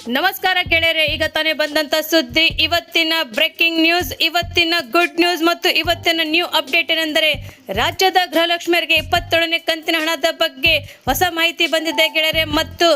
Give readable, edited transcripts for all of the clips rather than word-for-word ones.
ನಮಸ್ಕಾರ ಗೆಳೆಯರೆ, ಈಗ ತಾನೇ ಬಂದಂತ ಸುದ್ದಿ, ಇವತ್ತಿನ ಬ್ರೇಕಿಂಗ್ ನ್ಯೂಸ್, ಇವತ್ತಿನ ಗುಡ್ ನ್ಯೂಸ್ ಮತ್ತು ಇವತ್ತಿನ ನ್ಯೂ ಅಪ್ಡೇಟ್ ಏನೆಂದರೆ ರಾಜ್ಯದ ಗೃಹಲಕ್ಷ್ಮಿಯರಿಗೆ 27ನೇ ಕಂತಿನ ಹಣದ ಬಗ್ಗೆ ಹೊಸ ಮಾಹಿತಿ ಬಂದಿದೆ ಗೆಳೆಯರೆ. ಮತ್ತು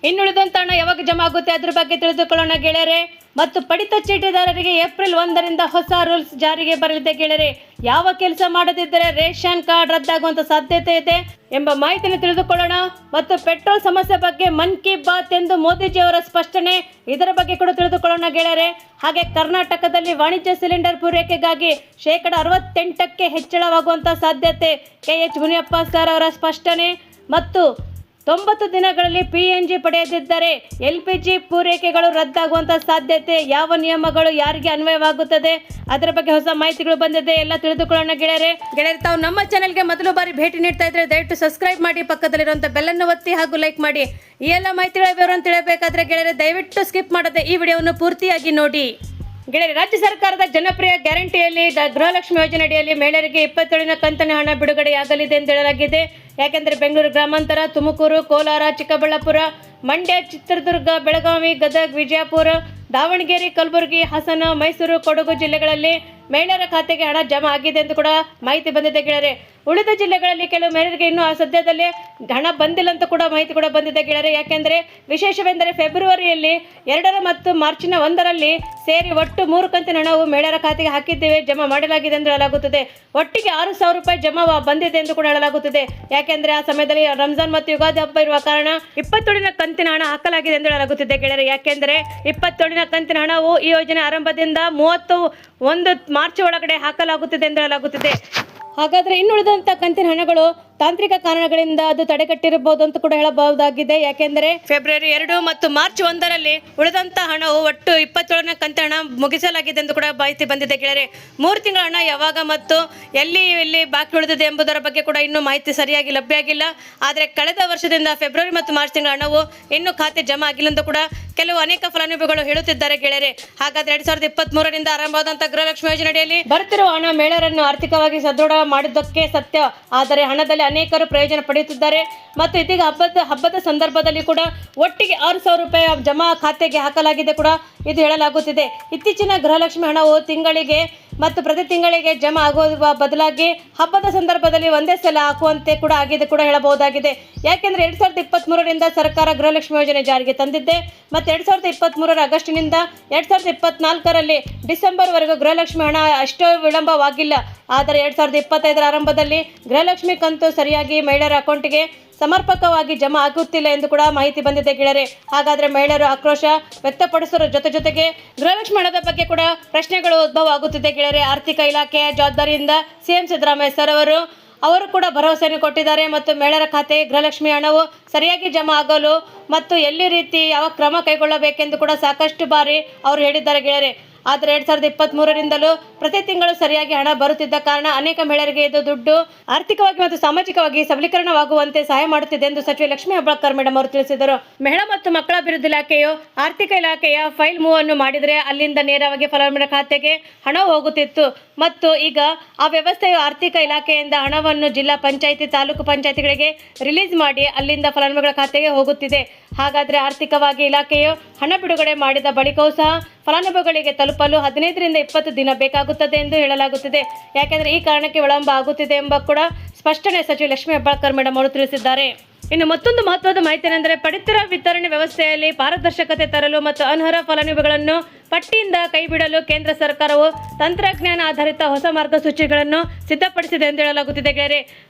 ಇನ್ನುಳಿದಂತ ಹಣ ಯಾವಾಗ ಜಮಾ ಆಗುತ್ತೆ ಅದ್ರ ಬಗ್ಗೆ ತಿಳಿದುಕೊಳ್ಳೋಣ ಗೆಳೆಯರೆ. ಮತ್ತು ಪಡಿತ ಚೀಟಿದಾರರಿಗೆ ಏಪ್ರಿಲ್ 1ರಿಂದ ಹೊಸ ರೂಲ್ಸ್ ಜಾರಿಗೆ ಬರಲಿದೆ ಗೆಳೆಯರೆ. ಯಾವ ಕೆಲಸ ಮಾಡದಿದ್ದರೆ ರೇಷನ್ ಕಾರ್ಡ್ ರದ್ದಾಗುವಂತ ಸಾಧ್ಯತೆ ಇದೆ ಎಂಬ ಮಾಹಿತಿಯನ್ನು ತಿಳಿದುಕೊಳ್ಳೋಣ. ಮತ್ತು ಪೆಟ್ರೋಲ್ ಸಮಸ್ಯೆ ಬಗ್ಗೆ ಮನ್ ಕಿ ಬಾತ್ ಎಂದು ಮೋದಿಜಿಯವರ ಸ್ಪಷ್ಟನೆ, ಇದರ ಬಗ್ಗೆ ಕೂಡ ತಿಳಿದುಕೊಳ್ಳೋಣ ಗೆಳೆಯರೆ. ಹಾಗೆ ಕರ್ನಾಟಕದಲ್ಲಿ ವಾಣಿಜ್ಯ ಸಿಲಿಂಡರ್ ಪೂರೈಕೆಗಾಗಿ 68% ಹೆಚ್ಚಳವಾಗುವಂತ ಸಾಧ್ಯತೆ, KH ಮುನಿಯಪ್ಪ ಸರ್ ಅವರ ಸ್ಪಷ್ಟನೆ. ಮತ್ತು 90 ದಿನಗಳಲ್ಲಿ PNG ಪಡೆಯದಿದ್ದರೆ LPG ಪೂರೈಕೆಗಳು ರದ್ದಾಗುವಂತ ಸಾಧ್ಯತೆ, ಯಾವ ನಿಯಮಗಳು ಯಾರಿಗೆ ಅನ್ವಯವಾಗುತ್ತದೆ ಅದರ ಬಗ್ಗೆ ಹೊಸ ಮಾಹಿತಿಗಳು ಬಂದಿದೆ, ಎಲ್ಲ ತಿಳಿದುಕೊಳ್ಳೋಣ ಗೆಳೆಯರೆ. ತಾವು ನಮ್ಮ ಚಾನೆಲ್ಗೆ ಮೊದಲು ಬಾರಿ ಭೇಟಿ ನೀಡ್ತಾ ಇದ್ರೆ ದಯವಿಟ್ಟು ಸಬ್ಸ್ಕ್ರೈಬ್ ಮಾಡಿ, ಪಕ್ಕದಲ್ಲಿರುವಂಥ ಬೆಲ್ಲನ್ನು ಒತ್ತಿ ಹಾಗೂ ಲೈಕ್ ಮಾಡಿ. ಈ ಎಲ್ಲ ಮಾಹಿತಿಗಳ ವಿವರವನ್ನು ತಿಳಿಯಬೇಕಾದ್ರೆ ಗೆಳೆಯರೆ ದಯವಿಟ್ಟು ಸ್ಕಿಪ್ ಮಾಡದೆ ಈ ವಿಡಿಯೋವನ್ನು ಪೂರ್ತಿಯಾಗಿ ನೋಡಿ. ಗೆಳೆಯರೆ, ರಾಜ್ಯ ಸರ್ಕಾರದ ಜನಪ್ರಿಯ ಗ್ಯಾರಂಟಿಯಲ್ಲಿ ಗೃಹಲಕ್ಷ್ಮಿ ಯೋಜನೆ ಅಡಿಯಲ್ಲಿ ಮಹಿಳೆಯರಿಗೆ 27ನೇ ಕಂತಿನ ಹಣ ಬಿಡುಗಡೆಯಾಗಲಿದೆ ಎಂದು ಹೇಳಲಾಗಿದೆ. ಯಾಕೆಂದರೆ ಬೆಂಗಳೂರು ಗ್ರಾಮಾಂತರ, ತುಮಕೂರು, ಕೋಲಾರ, ಚಿಕ್ಕಬಳ್ಳಾಪುರ, ಮಂಡ್ಯ, ಚಿತ್ರದುರ್ಗ, ಬೆಳಗಾವಿ, ಗದಗ, ವಿಜಯಪುರ, ದಾವಣಗೆರೆ, ಕಲಬುರಗಿ, ಹಾಸನ, ಮೈಸೂರು, ಕೊಡಗು ಜಿಲ್ಲೆಗಳಲ್ಲಿ ಮಹಿಳೆಯರ ಖಾತೆಗೆ ಹಣ ಜಮಾ ಆಗಿದೆ ಎಂದು ಕೂಡ ಮಾಹಿತಿ ಬಂದಿದೆ ಗೆಳೆಯರೆ. ಉಳಿದ ಜಿಲ್ಲೆಗಳಲ್ಲಿ ಕೆಲವು ಮಹಿಳೆಯರಿಗೆ ಇನ್ನೂ ಸದ್ಯದಲ್ಲೇ ಹಣ ಬಂದಿಲ್ಲ ಅಂತ ಕೂಡ ಮಾಹಿತಿ ಕೂಡ ಬಂದಿದೆ ಗೆಳೆಯರೆ. ಯಾಕೆಂದರೆ ವಿಶೇಷವೆಂದರೆ ಫೆಬ್ರವರಿಯಲ್ಲಿ 2 ಮತ್ತು ಮಾರ್ಚ್ 1ರಲ್ಲಿ ಸೇರಿ ಒಟ್ಟು 3 ಕಂತಿನ ಹಣವು ಮಹಿಳೆಯರ ಖಾತೆಗೆ ಹಾಕಿದ್ದೇವೆ, ಜಮಾ ಮಾಡಲಾಗಿದೆ ಎಂದು ಹೇಳಲಾಗುತ್ತದೆ. ಒಟ್ಟಿಗೆ 6,000 ರೂಪಾಯಿ ಜಮಾ ಬಂದಿದೆ ಎಂದು ಕೂಡ ಹೇಳಲಾಗುತ್ತದೆ. ಯಾಕೆಂದರೆ ಆ ಸಮಯದಲ್ಲಿ ರಂಜಾನ್ ಮತ್ತು ಯುಗಾದಿ ಹಬ್ಬ ಇರುವ ಕಾರಣ 27ನೇ ಕಂತಿನ ಹಣ ಹಾಕಲಾಗಿದೆ ಎಂದು ಹೇಳಲಾಗುತ್ತಿದೆ ಗೆಳೆಯರೆ. ಯಾಕೆಂದರೆ 27ನೇ ಕಂತಿನ ಹಣವು ಈ ಯೋಜನೆ ಆರಂಭದಿಂದ 31 ಮಾರ್ಚ್ ಒಳಗಡೆ ಹಾಕಲಾಗುತ್ತದೆ ಎಂದು ಹೇಳಲಾಗುತ್ತಿದೆ. ಹಾಗಾದರೆ ಇನ್ನುಳಿದಂಥ ಕಂತಿನ ಹಣಗಳು ತಾಂತ್ರಿಕ ಕಾರಣಗಳಿಂದ ಅದು ತಡೆಗಟ್ಟಿರಬಹುದು ಅಂತ ಕೂಡ ಹೇಳಬಹುದಾಗಿದೆ. ಯಾಕೆಂದರೆ ಫೆಬ್ರವರಿ 2 ಮತ್ತು ಮಾರ್ಚ್ 1ರಲ್ಲಿ ಉಳಿದಂಥ ಹಣವು ಒಟ್ಟು 27ನೇ ಕಂತಿನ ಹಣ ಮುಗಿಸಲಾಗಿದೆ ಎಂದು ಕೂಡ ಮಾಹಿತಿ ಬಂದಿದೆ ಗೆಳೆಯರೆ. 3 ತಿಂಗಳ ಹಣ ಯಾವಾಗ ಮತ್ತು ಎಲ್ಲಿ ಬಾಕಿ ಉಳಿದಿದೆ ಎಂಬುದರ ಬಗ್ಗೆ ಕೂಡ ಇನ್ನೂ ಮಾಹಿತಿ ಸರಿಯಾಗಿ ಲಭ್ಯ ಆಗಿಲ್ಲ. ಆದರೆ ಕಳೆದ ವರ್ಷದಿಂದ ಫೆಬ್ರವರಿ ಮತ್ತು ಮಾರ್ಚ್ ತಿಂಗಳ ಹಣವು ಇನ್ನೂ ಖಾತೆ ಜಮಾ ಆಗಿಲ್ಲ ಎಂದು ಕೂಡ ಅನೇಕ ಫಲಾನುಭವಿಗಳು ಹೇಳುತ್ತಿದ್ದಾರೆ ಗೆಳೆಯರೆ. ಹಾಗಾದ್ರೆ 2023ರಿಂದ ಆರಂಭವಾದಂತಹ ಗೃಹಲಕ್ಷ್ಮಿ ಯೋಜನೆ ಅಡಿಯಲ್ಲಿ ಬರುತ್ತಿರುವ ಹಣ ಮಹಿಳೆಯರನ್ನು ಆರ್ಥಿಕವಾಗಿ ಸದೃಢ ಮಾಡಿದ್ದಕ್ಕೆ ಸತ್ಯ. ಆದರೆ ಹಣದಲ್ಲಿ ಅನೇಕರು ಪ್ರಯೋಜನ ಪಡೆಯುತ್ತಿದ್ದಾರೆ. ಮತ್ತು ಇದೀಗ ಹಬ್ಬದ ಸಂದರ್ಭದಲ್ಲಿ ಕೂಡ ಒಟ್ಟಿಗೆ 6,000 ರೂಪಾಯಿ ಜಮಾ ಖಾತೆಗೆ ಹಾಕಲಾಗಿದೆ ಕೂಡ ಇದು ಹೇಳಲಾಗುತ್ತಿದೆ. ಇತ್ತೀಚಿನ ಗೃಹಲಕ್ಷ್ಮಿ ಹಣವು ತಿಂಗಳಿಗೆ ಮತ್ತು ಪ್ರತಿ ತಿಂಗಳಿಗೆ ಜಮಾ ಆಗುವ ಬದಲಾಗಿ ಹಬ್ಬದ ಸಂದರ್ಭದಲ್ಲಿ ಒಂದೇ ಸಲ ಹಾಕುವಂತೆ ಕೂಡ ಆಗಿದೆ ಕೂಡ ಹೇಳಬಹುದಾಗಿದೆ. ಯಾಕೆಂದರೆ 2023ರಿಂದ ಸರ್ಕಾರ ಗೃಹಲಕ್ಷ್ಮಿ ಯೋಜನೆ ಜಾರಿಗೆ ತಂದಿದ್ದೆ. ಮತ್ತು 2023ರ ಆಗಸ್ಟ್ನಿಂದ 2024ರಲ್ಲಿ ಡಿಸೆಂಬರ್ವರೆಗೂ ಗೃಹಲಕ್ಷ್ಮಿ ಹಣ ಅಷ್ಟೋ ವಿಳಂಬವಾಗಿಲ್ಲ. ಆದರೆ 2025ರ ಆರಂಭದಲ್ಲಿ ಗೃಹಲಕ್ಷ್ಮಿ ಕಂತು ಸರಿಯಾಗಿ ಮಹಿಳೆಯರ ಅಕೌಂಟಿಗೆ ಸಮರ್ಪಕವಾಗಿ ಜಮಾ ಆಗುತ್ತಿಲ್ಲ ಎಂದು ಕೂಡ ಮಾಹಿತಿ ಬಂದಿದೆ ಗೆಳೆಯರೆ. ಹಾಗಾದರೆ ಮಹಿಳೆಯರು ಆಕ್ರೋಶ ವ್ಯಕ್ತಪಡಿಸುವ ಜೊತೆಗೆ ಗೃಹಲಕ್ಷ್ಮಿ ಹಣದ ಬಗ್ಗೆ ಕೂಡ ಪ್ರಶ್ನೆಗಳು ಉದ್ಭವ ಆಗುತ್ತಿದೆ ಗೆಳೆಯರೆ. ಆರ್ಥಿಕ ಇಲಾಖೆಯ ಜವಾಬ್ದಾರಿಯಿಂದ CM ಸಿದ್ದರಾಮಯ್ಯ ಸರ್ ಅವರು ಕೂಡ ಭರವಸೆಯನ್ನು ಕೊಟ್ಟಿದ್ದಾರೆ. ಮತ್ತು ಮಹಿಳೆಯರ ಖಾತೆಗೆ ಗೃಹಲಕ್ಷ್ಮಿ ಹಣವು ಸರಿಯಾಗಿ ಜಮಾ ಆಗಲು ಮತ್ತು ಯಾವ ಕ್ರಮ ಕೈಗೊಳ್ಳಬೇಕೆಂದು ಕೂಡ ಸಾಕಷ್ಟು ಬಾರಿ ಅವರು ಹೇಳಿದ್ದಾರೆ ಗೆಳೆಯರೆ. ಆದರೆ 2023ರಿಂದಲೂ ಪ್ರತಿ ತಿಂಗಳು ಸರಿಯಾಗಿ ಹಣ ಬರುತ್ತಿದ್ದ ಕಾರಣ ಅನೇಕ ಮಹಿಳೆಯರಿಗೆ ಇದು ದುಡ್ಡು ಆರ್ಥಿಕವಾಗಿ ಮತ್ತು ಸಾಮಾಜಿಕವಾಗಿ ಸಬಲೀಕರಣವಾಗುವಂತೆ ಸಹಾಯ ಮಾಡುತ್ತಿದೆ ಎಂದು ಸಚಿವೆ ಲಕ್ಷ್ಮೀ ಹೆಬ್ಬಾಳ್ಕರ್ ಮೇಡಮ್ ಅವರು ತಿಳಿಸಿದರು. ಮಹಿಳಾ ಮತ್ತು ಮಕ್ಕಳ ಅಭಿವೃದ್ಧಿ ಇಲಾಖೆಯು ಆರ್ಥಿಕ ಇಲಾಖೆಯ ಫೈಲ್ ಮೂವ್ ಅನ್ನು ಮಾಡಿದರೆ ಅಲ್ಲಿಂದ ನೇರವಾಗಿ ಫಲಾನುಭವಿಗಳ ಖಾತೆಗೆ ಹಣ ಹೋಗುತ್ತಿತ್ತು. ಮತ್ತು ಈಗ ಆ ವ್ಯವಸ್ಥೆಯು ಆರ್ಥಿಕ ಇಲಾಖೆಯಿಂದ ಹಣವನ್ನು ಜಿಲ್ಲಾ ಪಂಚಾಯಿತಿ, ತಾಲೂಕು ಪಂಚಾಯಿತಿಗಳಿಗೆ ರಿಲೀಸ್ ಮಾಡಿ ಅಲ್ಲಿಂದ ಫಲಾನುಭವಿಗಳ ಖಾತೆಗೆ ಹೋಗುತ್ತಿದೆ. ಹಾಗಾದರೆ ಆರ್ಥಿಕವಾಗಿ ಇಲಾಖೆಯು ಹಣ ಬಿಡುಗಡೆ ಮಾಡಿದ ಬಳಿಕವೂ ಸಹ ಫಲಾನುಭವಿಗಳಿಗೆ ತಲುಪಲು 15ರಿಂದ 20 ದಿನ ಬೇಕಾಗುತ್ತದೆ ಎಂದು ಹೇಳಲಾಗುತ್ತಿದೆ. ಯಾಕೆಂದರೆ ಈ ಕಾರಣಕ್ಕೆ ವಿಳಂಬ ಆಗುತ್ತಿದೆ ಎಂಬ ಕೂಡ ಸ್ಪಷ್ಟನೆ ಸಚಿವೆ ಲಕ್ಷ್ಮೀ ಹೆಬ್ಬಾಳ್ಕರ್ ಮೇಡಮ್ ಅವರು ತಿಳಿಸಿದ್ದಾರೆ. ಇನ್ನು ಮತ್ತೊಂದು ಮಹತ್ವದ ಮಾಹಿತಿ ಏನೆಂದರೆ ಪಡಿತರ ವಿತರಣೆ ವ್ಯವಸ್ಥೆಯಲ್ಲಿ ಪಾರದರ್ಶಕತೆ ತರಲು ಮತ್ತು ಅನರ್ಹ ಫಲಾನುಭವಿಗಳನ್ನು ಪಟ್ಟಿಯಿಂದ ಕೈಬಿಡಲು ಕೇಂದ್ರ ಸರ್ಕಾರವು ತಂತ್ರಜ್ಞಾನ ಆಧಾರಿತ ಹೊಸ ಮಾರ್ಗಸೂಚಿಗಳನ್ನು ಸಿದ್ಧಪಡಿಸಿದೆ ಎಂದು ಹೇಳಲಾಗುತ್ತಿದೆ ಗೆಳೆಯರೆ.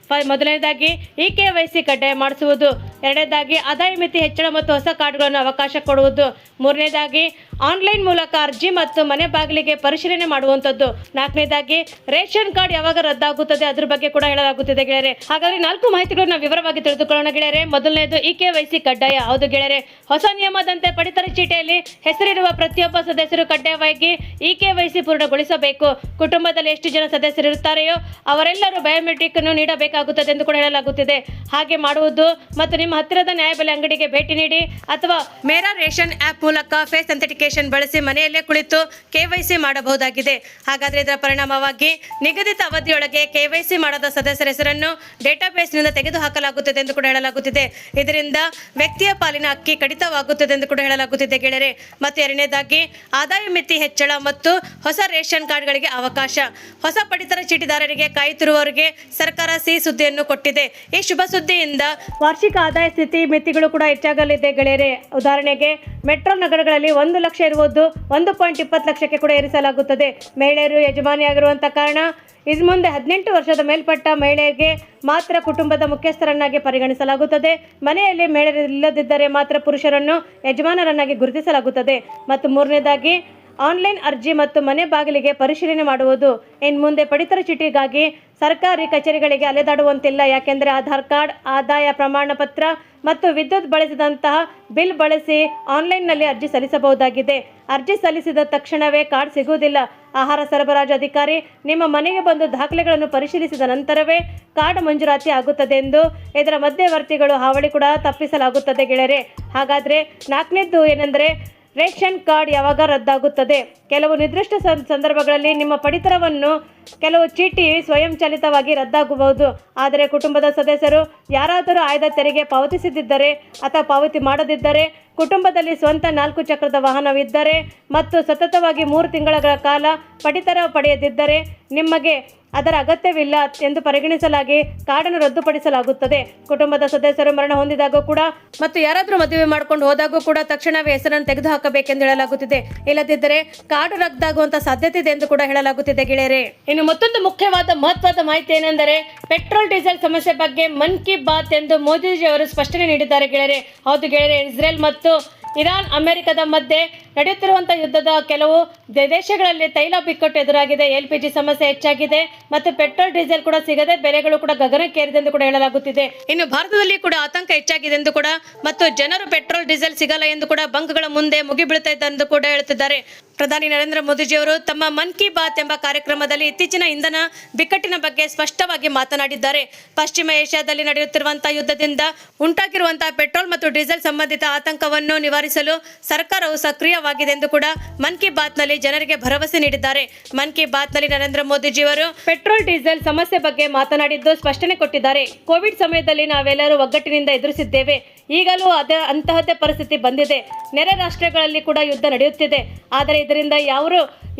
ಮೊದಲನೇದಾಗಿ EKYC ಕಡ್ಡಾಯ ಮಾಡಿಸುವುದು, ಎರಡನೇದಾಗಿ ಆದಾಯ ಮಿತಿ ಹೆಚ್ಚಳ ಮತ್ತು ಹೊಸ ಕಾರ್ಡ್ಗಳನ್ನು ಅವಕಾಶ ಕೊಡುವುದು, ಮೂರನೇದಾಗಿ ಆನ್ಲೈನ್ ಮೂಲಕ ಅರ್ಜಿ ಮತ್ತು ಮನೆ ಬಾಗಿಲಿಗೆ ಪರಿಶೀಲನೆ ಮಾಡುವಂಥದ್ದು, ನಾಲ್ಕನೇದಾಗಿ ರೇಷನ್ ಕಾರ್ಡ್ ಯಾವಾಗ ರದ್ದಾಗುತ್ತದೆ ಅದ್ರ ಬಗ್ಗೆ ಕೂಡ ಹೇಳಲಾಗುತ್ತಿದೆ ಗೆಳೆಯರೆ. ಹಾಗಾದರೆ 4 ಮಾಹಿತಿಗಳನ್ನು ವಿವರವಾಗಿ ತಿಳಿದುಕೊಳ್ಳೋಣ ಗೆಳೆಯರೆ. ಮೊದಲನೇದು EKYC ಕಡ್ಡಾಯ. ಹೌದು ಗೆಳೆಯರೆ, ಹೊಸ ನಿಯಮದಂತೆ ಪಡಿತರ ಚೀಟಿಯಲ್ಲಿ ಹೆಸರಿರುವ ಪ್ರತಿಯೊಬ್ಬ ಸದಸ್ಯರು ಸದಸ್ಯರು ಕಡ್ಡಾಯವಾಗಿ ಇಕೆವೈಸಿ ಪೂರ್ಣಗೊಳಿಸಬೇಕು. ಕುಟುಂಬದಲ್ಲಿ ಎಷ್ಟು ಜನ ಸದಸ್ಯರು ಇರುತ್ತಾರೆಯೋ ಅವರೆಲ್ಲರೂ ಬಯೋಮೆಟ್ರಿಕ್ ಅನ್ನು ನೀಡಬೇಕಾಗುತ್ತದೆ ಎಂದು ಕೂಡ ಹೇಳಲಾಗುತ್ತಿದೆ. ಹಾಗೆ ಮಾಡುವುದು ಮತ್ತು ನಿಮ್ಮ ಹತ್ತಿರದ ನ್ಯಾಯಬೆಲೆ ಅಂಗಡಿಗೆ ಭೇಟಿ ನೀಡಿ ಅಥವಾ ಮೇರಾ ರೇಷನ್ ಆ್ಯಪ್ ಮೂಲಕ ಫೇಸ್ ಅಥೆಂಟಿಕೇಶನ್ ಬಳಸಿ ಮನೆಯಲ್ಲೇ ಕುಳಿತು ಕೆವೈಸಿ ಮಾಡಬಹುದಾಗಿದೆ. ಹಾಗಾದರೆ ಇದರ ಪರಿಣಾಮವಾಗಿ ನಿಗದಿತ ಅವಧಿಯೊಳಗೆ ಕೆವೈಸಿ ಮಾಡದ ಸದಸ್ಯರ ಹೆಸರನ್ನು ಡೇಟಾಬೇಸ್ನಿಂದ ತೆಗೆದುಹಾಕಲಾಗುತ್ತದೆ ಎಂದು ಕೂಡ ಹೇಳಲಾಗುತ್ತಿದೆ. ಇದರಿಂದ ವ್ಯಕ್ತಿಯ ಪಾಲಿನ ಅಕ್ಕಿ ಕಡಿತವಾಗುತ್ತದೆ ಎಂದು ಕೂಡ ಹೇಳಲಾಗುತ್ತಿದೆ ಗೆಳೆಯರೆ. ಮತ್ತು ಎರಡನೇದಾಗಿ ಆದಾಯ ಮಿತಿ ಹೆಚ್ಚಳ ಮತ್ತು ಹೊಸ ರೇಷನ್ ಕಾರ್ಡ್ಗಳಿಗೆ ಅವಕಾಶ. ಹೊಸ ಪಡಿತರ ಚೀಟಿದಾರರಿಗೆ ಕಾಯುತ್ತಿರುವವರಿಗೆ ಸರ್ಕಾರ ಸಿಹಿ ಸುದ್ದಿಯನ್ನು ಕೊಟ್ಟಿದೆ. ಈ ಶುಭ ಸುದ್ದಿಯಿಂದ ವಾರ್ಷಿಕ ಆದಾಯ ಸ್ಥಿತಿ ಮಿತಿಗಳು ಕೂಡ ಹೆಚ್ಚಾಗಲಿದೆ ಗೆಳೆಯರೆ. ಉದಾಹರಣೆಗೆ ಮೆಟ್ರೋ ನಗರಗಳಲ್ಲಿ 1 ಲಕ್ಷ ಇರುವುದು 1.20 ಲಕ್ಷಕ್ಕೆ ಕೂಡ ಏರಿಸಲಾಗುತ್ತದೆ. ಮಹಿಳೆಯರು ಯಜಮಾನಿಯಾಗಿರುವಂತಹ ಕಾರಣ ಇನ್ನು ಮುಂದೆ 18 ವರ್ಷದ ಮೇಲ್ಪಟ್ಟ ಮಹಿಳೆಯರಿಗೆ ಮಾತ್ರ ಕುಟುಂಬದ ಮುಖ್ಯಸ್ಥರನ್ನಾಗಿ ಪರಿಗಣಿಸಲಾಗುತ್ತದೆ. ಮನೆಯಲ್ಲಿ ಮಹಿಳೆಯರಿಲ್ಲದಿದ್ದರೆ ಮಾತ್ರ ಪುರುಷರನ್ನು ಯಜಮಾನರನ್ನಾಗಿ ಗುರುತಿಸಲಾಗುತ್ತದೆ. ಮತ್ತು ಮೂರನೇದಾಗಿ ಆನ್ಲೈನ್ ಅರ್ಜಿ ಮತ್ತು ಮನೆ ಬಾಗಿಲಿಗೆ ಪರಿಶೀಲನೆ ಮಾಡುವುದು. ಇನ್ನು ಮುಂದೆ ಪಡಿತರ ಚೀಟಿಗಾಗಿ ಸರ್ಕಾರಿ ಕಚೇರಿಗಳಿಗೆ ಅಲೆದಾಡುವಂತಿಲ್ಲ. ಯಾಕೆಂದರೆ ಆಧಾರ್ ಕಾರ್ಡ್, ಆದಾಯ ಪ್ರಮಾಣ ಪತ್ರ ಮತ್ತು ವಿದ್ಯುತ್ ಬಳಸಿದಂತಹ ಬಿಲ್ ಬಳಸಿ ಆನ್ಲೈನ್ನಲ್ಲಿ ಅರ್ಜಿ ಸಲ್ಲಿಸಬಹುದಾಗಿದೆ. ಅರ್ಜಿ ಸಲ್ಲಿಸಿದ ತಕ್ಷಣವೇ ಕಾರ್ಡ್ ಸಿಗುವುದಿಲ್ಲ. ಆಹಾರ ಸರಬರಾಜು ಅಧಿಕಾರಿ ನಿಮ್ಮ ಮನೆಗೆ ಬಂದು ದಾಖಲೆಗಳನ್ನು ಪರಿಶೀಲಿಸಿದ ನಂತರವೇ ಕಾರ್ಡ್ ಮಂಜೂರಾತಿ ಆಗುತ್ತದೆ ಎಂದು ಇದರ ಮಧ್ಯವರ್ತಿಗಳು ಹಾವಳಿ ಕೂಡ ತಪ್ಪಿಸಲಾಗುತ್ತದೆ ಗೆಳೆಯರೆ. ಹಾಗಾದರೆ 4ನೇದ್ದು ಏನೆಂದರೆ ರೇಷನ್ ಕಾರ್ಡ್ ಯಾವಾಗ ರದ್ದಾಗುತ್ತದೆ. ಕೆಲವು ನಿರ್ದಿಷ್ಟ ಸಂದರ್ಭಗಳಲ್ಲಿ ನಿಮ್ಮ ಪಡಿತರವನ್ನು ಕೆಲವು ಚೀಟಿ ಸ್ವಯಂಚಾಲಿತವಾಗಿ ರದ್ದಾಗಬಹುದು. ಆದರೆ ಕುಟುಂಬದ ಸದಸ್ಯರು ಯಾರಾದರೂ ಆಯ್ದ ತೆರಿಗೆ ಪಾವತಿಸದಿದ್ದರೆ ಅಥವಾ ಪಾವತಿ ಮಾಡದಿದ್ದರೆ, ಕುಟುಂಬದಲ್ಲಿ ಸ್ವಂತ 4 ಚಕ್ರದ ವಾಹನವಿದ್ದರೆ ಮತ್ತು ಸತತವಾಗಿ 3 ತಿಂಗಳ ಕಾಲ ಪಡಿತರ ಪಡೆಯದಿದ್ದರೆ ನಿಮಗೆ ಅದರ ಅಗತ್ಯವಿಲ್ಲ ಎಂದು ಪರಿಗಣಿಸಲಾಗಿ ಕಾರ್ಡನ್ನು ರದ್ದುಪಡಿಸಲಾಗುತ್ತದೆ. ಕುಟುಂಬದ ಸದಸ್ಯರು ಮರಣ ಹೊಂದಿದಾಗ ಕೂಡ ಮತ್ತು ಯಾರಾದರೂ ಮದುವೆ ಮಾಡಿಕೊಂಡು ಹೋದಾಗೂ ಕೂಡ ತಕ್ಷಣವೇ ಹೆಸರನ್ನು ತೆಗೆದುಹಾಕಬೇಕೆಂದು ಹೇಳಲಾಗುತ್ತಿದೆ. ಇಲ್ಲದಿದ್ದರೆ ಕಾರ್ಡ್ ರದ್ದಾಗುವಂತ ಸಾಧ್ಯತೆ ಇದೆ ಎಂದು ಕೂಡ ಹೇಳಲಾಗುತ್ತಿದೆ ಗೆಳೆಯರೆ. ಇನ್ನು ಮತ್ತೊಂದು ಮುಖ್ಯವಾದ ಮಹತ್ವದ ಮಾಹಿತಿ ಏನೆಂದರೆ ಪೆಟ್ರೋಲ್ ಡೀಸೆಲ್ ಸಮಸ್ಯೆ ಬಗ್ಗೆ ಮನ್ ಕಿ ಬಾತ್ ಎಂದು ಮೋದಿಜಿ ಅವರು ಸ್ಪಷ್ಟನೆ ನೀಡಿದ್ದಾರೆ ಗೆಳೆಯರೆ. ಹೌದು ಗೆಳೆಯರೆ, ಇಸ್ರೇಲ್ ಮತ್ತು ಇರಾನ್ ಅಮೆರಿಕದ ಮಧ್ಯೆ ನಡೆಯುತ್ತಿರುವಂತಹ ಯುದ್ಧದ ಕೆಲವು ದೇಶಗಳಲ್ಲಿ ತೈಲ ಬಿಕ್ಕಟ್ಟು ಎದುರಾಗಿದೆ. LPG ಸಮಸ್ಯೆ ಹೆಚ್ಚಾಗಿದೆ ಮತ್ತು ಪೆಟ್ರೋಲ್ ಡೀಸೆಲ್ ಕೂಡ ಸಿಗದೆ ಬೆಲೆಗಳು ಕೂಡ ಗಗನಕ್ಕೇರಿದೆ ಎಂದು ಕೂಡ ಹೇಳಲಾಗುತ್ತಿದೆ. ಇನ್ನು ಭಾರತದಲ್ಲಿ ಕೂಡ ಆತಂಕ ಹೆಚ್ಚಾಗಿದೆ ಎಂದು ಕೂಡ ಮತ್ತು ಜನರು ಪೆಟ್ರೋಲ್ ಡೀಸೆಲ್ ಸಿಗಲ್ಲ ಎಂದು ಕೂಡ ಬಂಕ್ಗಳ ಮುಂದೆ ಮುಗಿಬೀಳುತ್ತಾ ಇದ್ದಾರೆ ಎಂದು ಕೂಡ ಹೇಳುತ್ತಿದ್ದಾರೆ. ಪ್ರಧಾನಿ ನರೇಂದ್ರ ಮೋದಿಜಿಯವರು ತಮ್ಮ ಮನ್ ಕಿ ಬಾತ್ ಎಂಬ ಕಾರ್ಯಕ್ರಮದಲ್ಲಿ ಇತ್ತೀಚಿನ ಇಂಧನ ಬಿಕ್ಕಟ್ಟಿನ ಬಗ್ಗೆ ಸ್ಪಷ್ಟವಾಗಿ ಮಾತನಾಡಿದ್ದಾರೆ. ಪಶ್ಚಿಮ ಏಷ್ಯಾದಲ್ಲಿ ನಡೆಯುತ್ತಿರುವಂತಹ ಯುದ್ಧದಿಂದ ಉಂಟಾಗಿರುವಂತಹ ಪೆಟ್ರೋಲ್ ಮತ್ತು ಡೀಸೆಲ್ ಸಂಬಂಧಿತ ಆತಂಕವನ್ನು ನಿವಾರಿಸಲು ಸರ್ಕಾರವು ಸಕ್ರಿಯವಾಗಿದೆ ಎಂದು ಕೂಡ ಮನ್ ಕಿ ಬಾತ್ ನಲ್ಲಿ ಜನರಿಗೆ ಭರವಸೆ ನೀಡಿದ್ದಾರೆ. ಮನ್ ಕಿ ಬಾತ್ ನಲ್ಲಿ ನರೇಂದ್ರ ಮೋದಿಜಿಯವರು ಪೆಟ್ರೋಲ್ ಡೀಸೆಲ್ ಸಮಸ್ಯೆ ಬಗ್ಗೆ ಮಾತನಾಡಿದ್ದು ಸ್ಪಷ್ಟನೆ ಕೊಟ್ಟಿದ್ದಾರೆ. ಕೋವಿಡ್ ಸಮಯದಲ್ಲಿ ನಾವೆಲ್ಲರೂ ಒಗ್ಗಟ್ಟಿನಿಂದ ಎದುರಿಸಿದ್ದೇವೆ. ಈಗಲೂ ಅಂತಹದ್ದೇ ಪರಿಸ್ಥಿತಿ ಬಂದಿದೆ. ನೆರೆ ರಾಷ್ಟ್ರಗಳಲ್ಲಿ ಕೂಡ ಯುದ್ಧ ನಡೆಯುತ್ತಿದೆ. ಆದರೆ ಇದರಿಂದ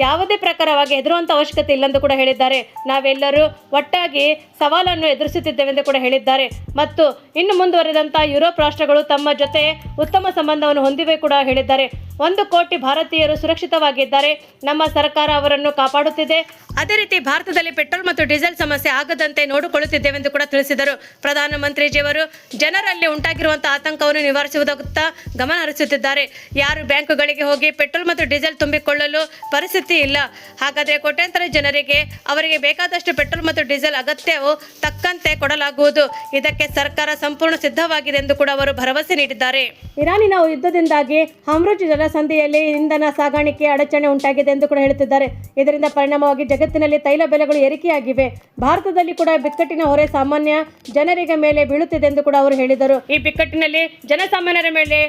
ಯಾವುದೇ ಪ್ರಕಾರವಾಗಿ ಹೆದರುವಂತ ಅವಶ್ಯಕತೆ ಇല്ലെಂದು ಕೂಡ ಹೇಳಿದ್ದಾರೆ. ನಾವೆಲ್ಲರೂ ಒಟ್ಟಾಗಿ ಸವಾಲನ್ನು ಎದುರಿಸುತ್ತಿದ್ದೇವೆ ಎಂದು ಕೂಡ ಹೇಳಿದ್ದಾರೆ. ಮತ್ತು ಇನ್ನು ಮುಂದುವರೆದಂತಹ ಯುರೋಪ್ ರಾಷ್ಟ್ರಗಳು ತಮ್ಮ ಜೊತೆ ಉತ್ತಮ ಸಂಬಂಧವನ್ನು ಹೊಂದಿವೆ ಕೂಡ ಹೇಳಿದ್ದಾರೆ. 1 ಕೋಟಿ ಭಾರತೀಯರು ಸುರಕ್ಷಿತವಾಗಿದ್ದಾರೆ. ನಮ್ಮ ಸರ್ಕಾರ ಅವರನ್ನು ಕಾಪಾಡುತ್ತಿದೆ. ಅದೇ ರೀತಿ ಭಾರತದಲ್ಲಿ ಪೆಟ್ರೋಲ್ ಮತ್ತು ಡೀಸೆಲ್ ಸಮಸ್ಯೆ ಆಗದಂತೆ ನೋಡಿಕೊಳ್ಳುತ್ತಿದ್ದೇವೆ ಎಂದು ಕೂಡ ತಿಳಿಸಿದರು. ಪ್ರಧಾನಮಂತ್ರಿಜಿಯವರು ಜನರಲ್ಲಿ ಉಂಟಾಗಿರುವಂತಹ ಆತಂಕವನ್ನು ನಿವಾರಿಸುವುದತ್ತ ಗಮನ ಹರಿಸುತ್ತಿದ್ದಾರೆ. ಯಾರು ಬ್ಯಾಂಕುಗಳಿಗೆ ಹೋಗಿ ಪೆಟ್ರೋಲ್ ಮತ್ತು ಡೀಸೆಲ್ ತುಂಬಿಕೊಳ್ಳಲು ಪರಿಸ್ಥಿತಿ ಇಲ್ಲ. ಹಾಗಾದರೆ ಕೋಟ್ಯಾಂತರ ಜನರಿಗೆ ಅವರಿಗೆ ಬೇಕಾದಷ್ಟು ಪೆಟ್ರೋಲ್ ಮತ್ತು ಡೀಸೆಲ್ ಅಗತ್ಯವು ತಕ್ಕಂತೆ ಕೊಡಲಾಗುವುದು. ಇದಕ್ಕೆ ಸರ್ಕಾರ ಸಂಪೂರ್ಣ ಸಿದ್ಧವಾಗಿದೆ ಎಂದು ಕೂಡ ಅವರು ಭರವಸೆ ನೀಡಿದ್ದಾರೆ. ಇರಾನಿನ ಯುದ್ಧದಿಂದಾಗಿ ಹಮ್ರುಜ್ ಜಲಸಂಧಿಯಲ್ಲಿ ಇಂಧನ ಸಾಗಾಣಿಕೆ ಅಡಚಣೆ ಉಂಟಾಗಿದೆ ಎಂದು ಕೂಡ ಹೇಳುತ್ತಿದ್ದಾರೆ. ಇದರಿಂದ ಪರಿಣಾಮವಾಗಿ ಜಗತ್ತಿನಲ್ಲಿ ತೈಲ ಬೆಲೆಗಳು ಏರಿಕೆಯಾಗಿವೆ. ಭಾರತದಲ್ಲಿ ಕೂಡ ಬಿಕ್ಕಟ್ಟಿನ ಹೊರೆ ಸಾಮಾನ್ಯ ಜನರಿಗೆ ಮೇಲೆ ಬೀಳುತ್ತಿದೆ ಎಂದು ಕೂಡ ಅವರು ಹೇಳಿದರು. ಈ ಬಿಕ್ಕಟ್ಟಿನಲ್ಲಿ ಜನಸಾಮಾನ್ಯರ ಮೇಲೆ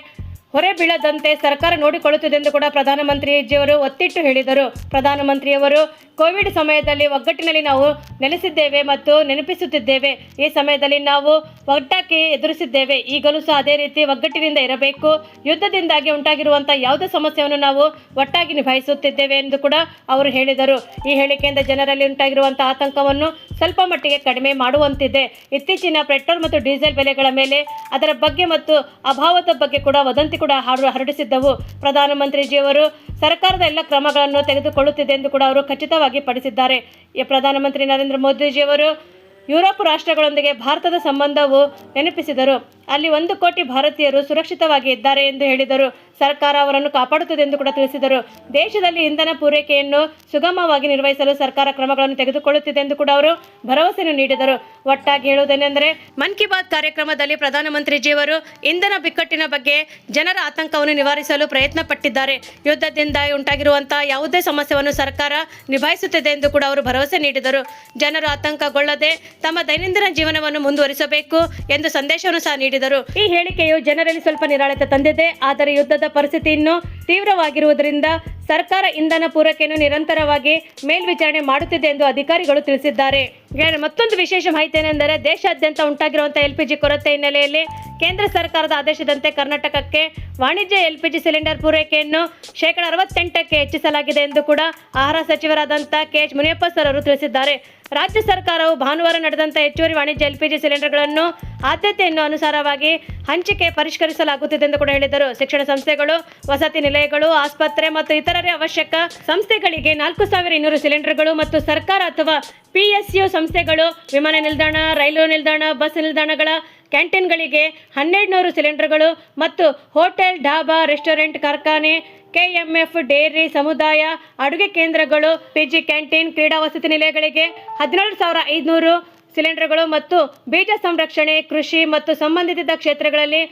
ಹೊರೆ ಬೀಳದಂತೆ ಸರ್ಕಾರ ನೋಡಿಕೊಳ್ಳುತ್ತಿದೆ ಎಂದು ಕೂಡ ಪ್ರಧಾನಮಂತ್ರಿಜಿಯವರು ಒತ್ತಿಟ್ಟು ಹೇಳಿದರು. ಪ್ರಧಾನಮಂತ್ರಿಯವರು ಕೋವಿಡ್ ಸಮಯದಲ್ಲಿ ಒಗ್ಗಟ್ಟಿನಲ್ಲಿ ನಾವು ನೆಲೆಸಿದ್ದೇವೆ ಮತ್ತು ನೆನಪಿಸುತ್ತಿದ್ದೇವೆ. ಈ ಸಮಯದಲ್ಲಿ ನಾವು ಒಟ್ಟಾಗಿ ಎದುರಿಸಿದ್ದೇವೆ. ಈಗಲೂ ಸಹ ಅದೇ ರೀತಿ ಒಗ್ಗಟ್ಟಿನಿಂದ ಇರಬೇಕು. ಯುದ್ಧದಿಂದಾಗಿ ಉಂಟಾಗಿರುವಂತಹ ಯಾವುದೇ ಸಮಸ್ಯೆಯನ್ನು ನಾವು ಒಟ್ಟಾಗಿ ನಿಭಾಯಿಸುತ್ತಿದ್ದೇವೆ ಎಂದು ಕೂಡ ಅವರು ಹೇಳಿದರು. ಈ ಹೇಳಿಕೆಯಿಂದ ಜನರಲ್ಲಿ ಉಂಟಾಗಿರುವಂತಹ ಆತಂಕವನ್ನು ಸ್ವಲ್ಪ ಮಟ್ಟಿಗೆ ಕಡಿಮೆ ಮಾಡುವಂತಿದೆ. ಇತ್ತೀಚಿನ ಪೆಟ್ರೋಲ್ ಮತ್ತು ಡೀಸೆಲ್ ಬೆಲೆಗಳ ಮೇಲೆ ಅದರ ಬಗ್ಗೆ ಮತ್ತು ಅಭಾವದ ಬಗ್ಗೆ ಕೂಡ ವದಂತಿ ಕೂಡ ಹರಡಿಸಿದ್ದವು. ಪ್ರಧಾನಮಂತ್ರಿಜಿಯವರು ಸರ್ಕಾರದ ಎಲ್ಲ ಕ್ರಮಗಳನ್ನು ತೆಗೆದುಕೊಳ್ಳುತ್ತಿದೆ ಎಂದು ಕೂಡ ಅವರು ಖಚಿತವಾಗಿ ಪಡಿಸಿದ್ದಾರೆ. ಪ್ರಧಾನಮಂತ್ರಿ ನರೇಂದ್ರ ಮೋದಿಜಿಯವರು ಯುರೋಪ್ ರಾಷ್ಟ್ರಗಳೊಂದಿಗೆ ಭಾರತದ ಸಂಬಂಧವು ನೆನಪಿಸಿದರು. ಅಲ್ಲಿ 1 ಕೋಟಿ ಭಾರತೀಯರು ಸುರಕ್ಷಿತವಾಗಿ ಇದ್ದಾರೆ ಎಂದು ಹೇಳಿದರು. ಸರ್ಕಾರ ಅವರನ್ನು ಕಾಪಾಡುತ್ತದೆ ಎಂದು ಕೂಡ ತಿಳಿಸಿದರು. ದೇಶದಲ್ಲಿ ಇಂಧನ ಪೂರೈಕೆಯನ್ನು ಸುಗಮವಾಗಿ ನಿರ್ವಹಿಸಲು ಸರ್ಕಾರ ಕ್ರಮಗಳನ್ನು ತೆಗೆದುಕೊಳ್ಳುತ್ತಿದೆ ಎಂದು ಕೂಡ ಅವರು ಭರವಸೆಯನ್ನು ನೀಡಿದರು. ಒಟ್ಟಾಗಿ ಹೇಳುವುದೇನೆಂದರೆ, ಮನ್ ಕಿ ಬಾತ್ ಕಾರ್ಯಕ್ರಮದಲ್ಲಿ ಪ್ರಧಾನಮಂತ್ರಿಜಿಯವರು ಇಂಧನ ಬಿಕ್ಕಟ್ಟಿನ ಬಗ್ಗೆ ಜನರ ಆತಂಕವನ್ನು ನಿವಾರಿಸಲು ಪ್ರಯತ್ನ ಪಟ್ಟಿದ್ದಾರೆ. ಯುದ್ಧದಿಂದ ಉಂಟಾಗಿರುವಂತಹ ಯಾವುದೇ ಸಮಸ್ಯೆಯನ್ನು ಸರ್ಕಾರ ನಿಭಾಯಿಸುತ್ತಿದೆ ಎಂದು ಕೂಡ ಅವರು ಭರವಸೆ ನೀಡಿದರು. ಜನರು ಆತಂಕಗೊಳ್ಳದೆ ತಮ್ಮ ದೈನಂದಿನ ಜೀವನವನ್ನು ಮುಂದುವರಿಸಬೇಕು ಎಂದು ಸಂದೇಶವನ್ನು ಸಹ ನೀಡಿದರು. ಈ ಹೇಳಿಕೆಯು ಜನರಲ್ಲಿ ಸ್ವಲ್ಪ ನಿರಾಳತೆ ತಂದಿದೆ. ಆದರೆ ಯುದ್ಧದ ಪರಿಸ್ಥಿತಿ ಇನ್ನೂ ತೀವ್ರವಾಗಿರುವುದರಿಂದ ಸರ್ಕಾರ ಇಂಧನ ಪೂರೈಕೆಯನ್ನು ನಿರಂತರವಾಗಿ ಮೇಲ್ವಿಚಾರಣೆ ಮಾಡುತ್ತಿದೆ ಎಂದು ಅಧಿಕಾರಿಗಳು ತಿಳಿಸಿದ್ದಾರೆ. ಮತ್ತೊಂದು ವಿಶೇಷ ಮಾಹಿತಿ ಏನೆಂದರೆ, ದೇಶಾದ್ಯಂತ ಉಂಟಾಗಿರುವಂತಹ LPG ಕೊರತೆ ಹಿನ್ನೆಲೆಯಲ್ಲಿ ಕೇಂದ್ರ ಸರ್ಕಾರದ ಆದೇಶದಂತೆ ಕರ್ನಾಟಕಕ್ಕೆ ವಾಣಿಜ್ಯ LPG ಸಿಲಿಂಡರ್ ಪೂರೈಕೆಯನ್ನು 68% ಹೆಚ್ಚಿಸಲಾಗಿದೆ ಎಂದು ಕೂಡ ಆಹಾರ ಸಚಿವರಾದಂಥ KH ಮುನಿಯಪ್ಪ ಸರ್ ಅವರು ತಿಳಿಸಿದ್ದಾರೆ. ರಾಜ್ಯ ಸರ್ಕಾರವು ಭಾನುವಾರ ನಡೆದಂಥ ಹೆಚ್ಚುವರಿ ವಾಣಿಜ್ಯ LPG ಸಿಲಿಂಡರ್ಗಳನ್ನು ಆದ್ಯತೆಯನ್ನು ಅನುಸಾರವಾಗಿ ಹಂಚಿಕೆ ಪರಿಷ್ಕರಿಸಲಾಗುತ್ತಿದೆ ಎಂದು ಕೂಡ ಹೇಳಿದರು. ಶಿಕ್ಷಣ ಸಂಸ್ಥೆಗಳು, ವಸತಿ ನಿಲಯಗಳು, ಆಸ್ಪತ್ರೆ ಮತ್ತು ಇತರರೆ ಅವಶ್ಯಕ ಸಂಸ್ಥೆಗಳಿಗೆ 4200 ಸಿಲಿಂಡರ್ಗಳು ಮತ್ತು ಸರ್ಕಾರ ಅಥವಾ PSU ಸಂಸ್ಥೆಗಳು, ವಿಮಾನ ನಿಲ್ದಾಣ, ರೈಲು ನಿಲ್ದಾಣ, ಬಸ್ ನಿಲ್ದಾಣಗಳ ಕ್ಯಾಂಟೀನ್ಗಳಿಗೆ 1200 ಸಿಲಿಂಡರ್ಗಳು ಮತ್ತು ಹೋಟೆಲ್, ಢಾಬಾ, ರೆಸ್ಟೋರೆಂಟ್, ಕಾರ್ಖಾನೆ, KMF, ಡೇರಿ, ಸಮುದಾಯ ಅಡುಗೆ ಕೇಂದ್ರಗಳು, PG ಕ್ಯಾಂಟೀನ್, ಕ್ರೀಡಾ ವಸತಿ ನಿಲಯಗಳಿಗೆ 17,500 ಸಿಲಿಂಡರ್ಗಳು ಮತ್ತು ಬೀಜ ಸಂರಕ್ಷಣೆ, ಕೃಷಿ ಮತ್ತು ಸಂಬಂಧಿತ ಕ್ಷೇತ್ರಗಳಲ್ಲಿ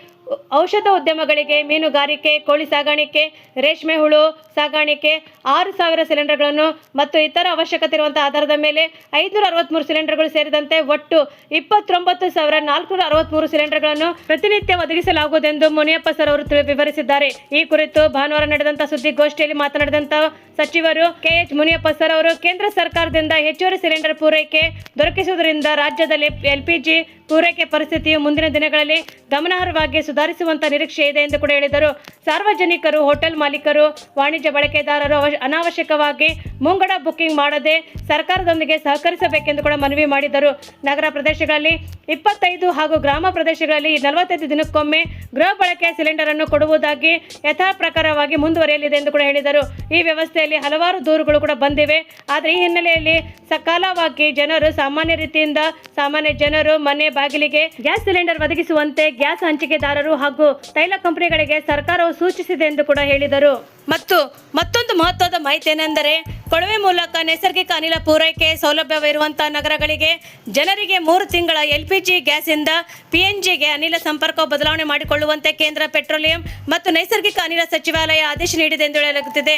ಔಷಧ ಉದ್ಯಮಗಳಿಗೆ, ಮೀನುಗಾರಿಕೆ, ಕೋಳಿ ಸಾಗಾಣಿಕೆ, ರೇಷ್ಮೆ ಹುಳು ಸಾಗಾಣಿಕೆ 6,000 ಸಿಲಿಂಡರ್ಗಳನ್ನು ಮತ್ತು ಇತರ ಅವಶ್ಯಕತೆ ಇರುವಂತಹ ಆಧಾರದ ಮೇಲೆ 563 ಸಿಲಿಂಡರ್ಗಳು ಸೇರಿದಂತೆ ಒಟ್ಟು 29,463 ಸಿಲಿಂಡರ್ಗಳನ್ನು ಪ್ರತಿನಿತ್ಯ ಒದಗಿಸಲಾಗುವುದೆಂದು ಮುನಿಯಪ್ಪ ಸರ್ ಅವರು ವಿವರಿಸಿದ್ದಾರೆ. ಈ ಕುರಿತು ಭಾನುವಾರ ನಡೆದಂತಹ ಸುದ್ದಿಗೋಷ್ಠಿಯಲ್ಲಿ ಮಾತನಾಡಿದಂತಹ ಸಚಿವರು KH ಮುನಿಯಪ್ಪ ಸರ್ ಅವರು, ಕೇಂದ್ರ ಸರ್ಕಾರದಿಂದ ಹೆಚ್ಚುವರಿ ಸಿಲಿಂಡರ್ ಪೂರೈಕೆ ದೊರಕಿಸುವುದರಿಂದ ರಾಜ್ಯದಲ್ಲಿ LPG ಪೂರೈಕೆ ಪರಿಸ್ಥಿತಿಯು ಮುಂದಿನ ದಿನಗಳಲ್ಲಿ ಗಮನಾರ್ಹವಾಗಿ ಸುಧಾರಿಸುವಂತ ನಿರೀಕ್ಷೆ ಇದೆ ಎಂದು ಕೂಡ ಹೇಳಿದರು. ಸಾರ್ವಜನಿಕರು, ಹೋಟೆಲ್ ಮಾಲೀಕರು, ವಾಣಿಜ್ಯ ಬಳಕೆದಾರರು ಅನಾವಶ್ಯಕವಾಗಿ ಮುಂಗಡ ಬುಕ್ಕಿಂಗ್ ಮಾಡದೆ ಸರ್ಕಾರದೊಂದಿಗೆ ಸಹಕರಿಸಬೇಕೆಂದು ಕೂಡ ಮನವಿ ಮಾಡಿದರು. ನಗರ ಪ್ರದೇಶಗಳಲ್ಲಿ 25 ಹಾಗೂ ಗ್ರಾಮ ಪ್ರದೇಶಗಳಲ್ಲಿ 45 ದಿನಕ್ಕೊಮ್ಮೆ ಗೃಹ ಬಳಕೆಯ ಸಿಲಿಂಡರ್ ಅನ್ನು ಕೊಡುವುದಾಗಿ ಯಥಾ ಪ್ರಕಾರವಾಗಿ ಮುಂದುವರಿಯಲಿದೆ ಎಂದು ಕೂಡ ಹೇಳಿದರು. ಈ ವ್ಯವಸ್ಥೆಯಲ್ಲಿ ಹಲವಾರು ದೂರುಗಳು ಕೂಡ ಬಂದಿವೆ. ಆದರೆ ಈ ಹಿನ್ನೆಲೆಯಲ್ಲಿ ಸಕಾಲವಾಗಿ ಸಾಮಾನ್ಯ ರೀತಿಯಿಂದ ಸಾಮಾನ್ಯ ಜನರು ಮನೆ ಬಾಗಿಲಿಗೆ ಗ್ಯಾಸ್ ಸಿಲಿಂಡರ್ ಒದಗಿಸುವಂತೆ ಗ್ಯಾಸ್ ಹಂಚಿಕೆದಾರರು ಹಾಗೂ ತೈಲ ಕಂಪನಿಗಳಿಗೆ ಸರ್ಕಾರವು ಸೂಚಿಸಿದೆ ಎಂದು ಕೂಡ ಹೇಳಿದರು. ಮತ್ತೊಂದು ಮಹತ್ವದ ಮಾಹಿತಿ ಏನೆಂದರೆ, ಕೊಳವೆ ಮೂಲಕ ನೈಸರ್ಗಿಕ ಅನಿಲ ಪೂರೈಕೆ ಸೌಲಭ್ಯವಿರುವಂತಹ ನಗರಗಳಿಗೆ ಜನರಿಗೆ 3 ತಿಂಗಳ LPG ಗ್ಯಾಸ್ ಇಂದ PNGಗೆ ಅನಿಲ ಸಂಪರ್ಕ ಬದಲಾವಣೆ ಮಾಡಿಕೊಳ್ಳುವಂತೆ ಕೇಂದ್ರ ಪೆಟ್ರೋಲಿಯಂ ಮತ್ತು ನೈಸರ್ಗಿಕ ಅನಿಲ ಸಚಿವಾಲಯ ಆದೇಶ ನೀಡಿದೆ ಎಂದು ಹೇಳಲಾಗುತ್ತಿದೆ.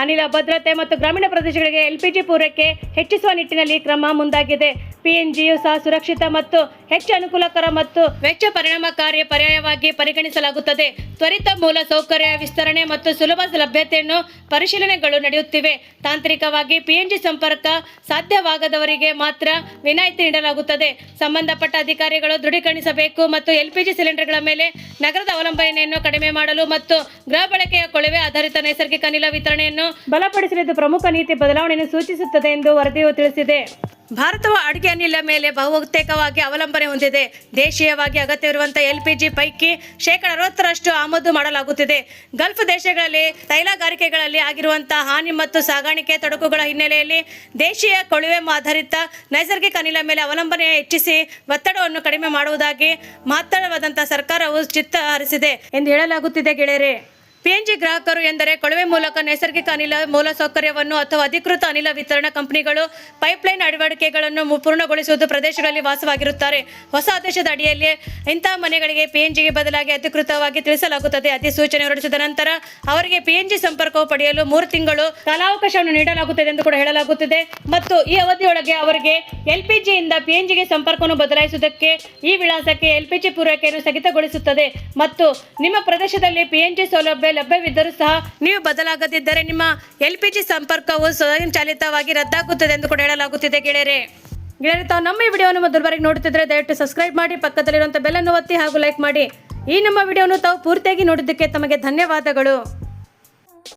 ಅನಿಲ ಭದ್ರತೆ ಮತ್ತು ಗ್ರಾಮೀಣ ಪ್ರದೇಶಗಳಿಗೆ LPG ಪೂರೈಕೆ ಹೆಚ್ಚಿಸುವ ನಿಟ್ಟಿನಲ್ಲಿ ಕ್ರಮ ಮುಂದಾಗಿದೆ. PNGಯು ಸಹ ಸುರಕ್ಷಿತ ಮತ್ತು ಹೆಚ್ಚು ಅನುಕೂಲಕರ ಮತ್ತು ವೆಚ್ಚ ಪರಿಣಾಮಕಾರಿ ಪರ್ಯಾಯವಾಗಿ ಪರಿಗಣಿಸಲಾಗುತ್ತದೆ. ತ್ವರಿತ ಮೂಲ ಸೌಕರ್ಯ ವಿಸ್ತರಣೆ ಮತ್ತು ಸುಲಭ ಲಭ್ಯತೆಯನ್ನು ಪರಿಶೀಲನೆಗಳು ನಡೆಯುತ್ತಿವೆ. ತಾಂತ್ರಿಕವಾಗಿ PNG ಸಂಪರ್ಕ ಸಾಧ್ಯವಾಗದವರಿಗೆ ಮಾತ್ರ ವಿನಾಯಿತಿ ನೀಡಲಾಗುತ್ತದೆ. ಸಂಬಂಧಪಟ್ಟ ಅಧಿಕಾರಿಗಳು ದೃಢೀಕರಿಸಬೇಕು ಮತ್ತು LPG ಸಿಲಿಂಡರ್ಗಳ ಮೇಲೆ ನಗರದ ಅವಲಂಬನೆಯನ್ನು ಕಡಿಮೆ ಮಾಡಲು ಮತ್ತು ಗೃಹ ಬಳಕೆಯ ಕೊಳವೆ ಆಧಾರಿತ ನೈಸರ್ಗಿಕ ಅನಿಲ ವಿತರಣೆಯನ್ನು ಬಲಪಡಿಸಲು ಪ್ರಮುಖ ನೀತಿ ಬದಲಾವಣೆಯನ್ನು ಸೂಚಿಸುತ್ತದೆ ಎಂದು ವರದಿಯು ತಿಳಿಸಿದೆ. ಭಾರತವು ಅಡುಗೆ ಅನಿಲ ಮೇಲೆ ಬಹುತೇಕವಾಗಿ ಅವಲಂಬನೆ ಹೊಂದಿದೆ. ದೇಶೀಯವಾಗಿ ಅಗತ್ಯವಿರುವಂತಹ LPG ಪೈಕಿ 60% ಆಮದು ಮಾಡಲಾಗುತ್ತಿದೆ. ಗಲ್ಫ್ ದೇಶಗಳಲ್ಲಿ ತೈಲಗಾರಿಕೆಗಳಲ್ಲಿ ಆಗಿರುವಂತಹ ಹಾನಿ ಮತ್ತು ಸಾಗಾಣಿಕೆ ತೊಡಕುಗಳ ಹಿನ್ನೆಲೆಯಲ್ಲಿ ದೇಶೀಯ ಕೊಳವೆ ಆಧಾರಿತ ನೈಸರ್ಗಿಕ ಅನಿಲ ಮೇಲೆ ಅವಲಂಬನೆ ಹೆಚ್ಚಿಸಿ ಒತ್ತಡವನ್ನು ಕಡಿಮೆ ಮಾಡುವುದಾಗಿ ಮಹತ್ತರವಾದಂತಹ ಸರ್ಕಾರವು ಚಿತ್ತ ಹರಿಸಿದೆ ಎಂದು ಹೇಳಲಾಗುತ್ತಿದೆ. ಗೆಳೆಯರೇ, PNG ಗ್ರಾಹಕರು ಎಂದರೆ ಕೊಳವೆ ಮೂಲಕ ನೈಸರ್ಗಿಕ ಅನಿಲ ಮೂಲಸೌಕರ್ಯವನ್ನು ಅಥವಾ ಅಧಿಕೃತ ಅನಿಲ ವಿತರಣಾ ಕಂಪನಿಗಳು ಪೈಪ್ಲೈನ್ ಅಳವಡಿಕೆಗಳನ್ನು ಪೂರ್ಣಗೊಳಿಸುವುದು ಪ್ರದೇಶಗಳಲ್ಲಿ ವಾಸವಾಗಿರುತ್ತಾರೆ. ಹೊಸ ಆದೇಶದ ಅಡಿಯಲ್ಲಿ ಇಂತಹ ಮನೆಗಳಿಗೆ PNGಗೆ ಬದಲಾಗಿ ಅಧಿಕೃತವಾಗಿ ತಿಳಿಸಲಾಗುತ್ತದೆ. ಅಧಿಸೂಚನೆ ಹೊರಡಿಸಿದ ನಂತರ ಅವರಿಗೆ PNG ಸಂಪರ್ಕವು ಪಡೆಯಲು 3 ತಿಂಗಳು ಕಾಲಾವಕಾಶವನ್ನು ನೀಡಲಾಗುತ್ತದೆ ಎಂದು ಕೂಡ ಹೇಳಲಾಗುತ್ತಿದೆ. ಮತ್ತು ಈ ಅವಧಿಯೊಳಗೆ ಅವರಿಗೆ LPG ಇಂದ PNGಗೆ ಸಂಪರ್ಕವನ್ನು ಬದಲಾಯಿಸುವುದಕ್ಕೆ ಈ ವಿಳಾಸಕ್ಕೆ LPG ಪೂರೈಕೆಯನ್ನು ಸ್ಥಗಿತಗೊಳಿಸುತ್ತದೆ. ಮತ್ತು ನಿಮ್ಮ ಪ್ರದೇಶದಲ್ಲಿ PNG ಸೌಲಭ್ಯ ಲಭ್ಯವಿದ್ದರೂ ಸಹ ನೀವು ಬದಲಾಗದಿದ್ದರೆ ನಿಮ್ಮ LPG ಸಂಪರ್ಕವು ಸ್ವಯಂಚಾಲಿತವಾಗಿ ರದ್ದಾಗುತ್ತದೆ ಎಂದು ಕೂಡ ಹೇಳಲಾಗುತ್ತಿದೆ. ಗೆಳೆಯರೇ, ತಾವು ನಮ್ಮ ಈ ವಿಡಿಯೋವನ್ನು ಮೊದಲಬಾರಿಗೆ ನೋಡುತ್ತಿದ್ದರೆ ದಯವಿಟ್ಟು ಸಬ್ಸ್ಕ್ರೈಬ್ ಮಾಡಿ, ಪಕ್ಕದಲ್ಲಿರುವಂತಹ ಬೆಲ್ ಅನ್ನು ಒತ್ತಿ ಹಾಗೂ ಲೈಕ್ ಮಾಡಿ. ಈ ನಮ್ಮ ವಿಡಿಯೋವನ್ನು ತಾವು ಪೂರ್ತಿಯಾಗಿ ನೋಡಿದ್ದಕ್ಕೆ ತಮಗೆ ಧನ್ಯವಾದಗಳು.